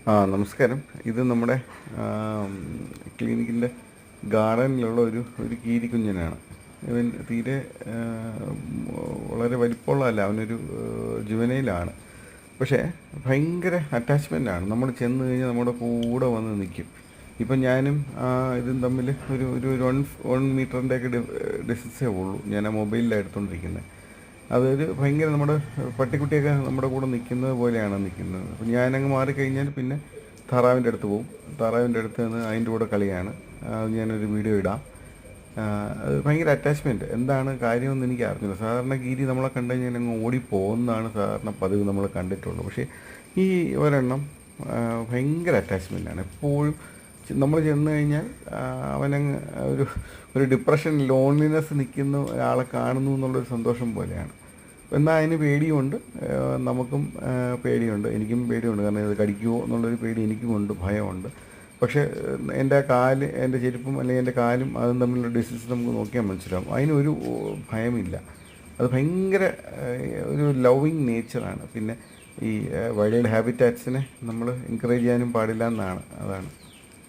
നമസ്കാരം. ഇത് നമ്മുടെ ക്ലിനിക്കിൻ്റെ ഗാർഡനിലുള്ള ഒരു കീരിക്കുഞ്ഞനാണ്. ഇവൻ തീരെ ആ, വളരെ വലിപ്പമുള്ളതല്ല, അവനൊരു ജുവനൈലാണ്. പക്ഷേ ഭയങ്കര അറ്റാച്ച്മെൻ്റാണ്. നമ്മൾ ചെന്ന് കഴിഞ്ഞാൽ നമ്മുടെ കൂടെ വന്ന് നിൽക്കും. ഇപ്പം ഞാനും ഇതും തമ്മിൽ ഒരു ഒരു 1 മീറ്ററിൻ്റെയൊക്കെ ഡിസ്റ്റൻസേ ഉള്ളൂ. ഞാൻ ആ മൊബൈലിലാണ് എടുത്തുകൊണ്ടിരിക്കുന്നത്. അതൊരു ഭയങ്കര നമ്മുടെ പട്ടിക്കുട്ടിയൊക്കെ നമ്മുടെ കൂടെ നിൽക്കുന്നത് പോലെയാണ് നിൽക്കുന്നത്. അപ്പം ഞാനങ്ങ് മാറിക്കഴിഞ്ഞാൽ പിന്നെ താറാവിൻ്റെ അടുത്ത് പോകും. താറാവിൻ്റെ അടുത്ത് നിന്ന് അതിൻ്റെ കൂടെ കളിയാണ്. അത് ഞാനൊരു വീഡിയോ ഇടാം. അത് ഭയങ്കര അറ്റാച്ച്മെൻറ്റ്. എന്താണ് കാര്യമെന്ന് എനിക്ക് അറിഞ്ഞില്ല. സാധാരണ ഗിരി നമ്മളെ കണ്ടു കഴിഞ്ഞാൽ അങ്ങ് ഓടിപ്പോകുന്നതാണ് സാധാരണ പതിവ് നമ്മൾ കണ്ടിട്ടുള്ളൂ. പക്ഷേ ഈ ഒരെണ്ണം ഭയങ്കര അറ്റാച്ച്മെൻറ്റാണ്. എപ്പോഴും നമ്മൾ ചെന്ന് കഴിഞ്ഞാൽ അവനങ്ങ് ഒരു ഒരു ഡിപ്രഷൻ, ലോൺലിനെസ് നിൽക്കുന്ന ഒരാളെ കാണുന്നു എന്നുള്ളൊരു സന്തോഷം പോലെയാണ്. എന്നാൽ അതിന് പേടിയുമുണ്ട്, നമുക്കും പേടിയുണ്ട്, എനിക്കും പേടിയുണ്ട്. കാരണം ഇത് കടിക്കുമോ എന്നുള്ളൊരു പേടി എനിക്കുമുണ്ട്, ഭയമുണ്ട്. പക്ഷേ എൻ്റെ ചെരുപ്പും അല്ലെങ്കിൽ എൻ്റെ കാലും അതും തമ്മിലുള്ള ഡിസ്റ്റൻസ് നമുക്ക് നോക്കിയാൽ മനസ്സിലാവും. അതിനൊരു ഭയമില്ല. അത് ഭയങ്കര ഒരു ലവിങ് നേച്ചറാണ്. പിന്നെ ഈ വൈൽഡ് ഹാബിറ്റാറ്റ്സിനെ നമ്മൾ എൻകറേജ് ചെയ്യാനും പാടില്ല എന്നാണ്. അതാണ്.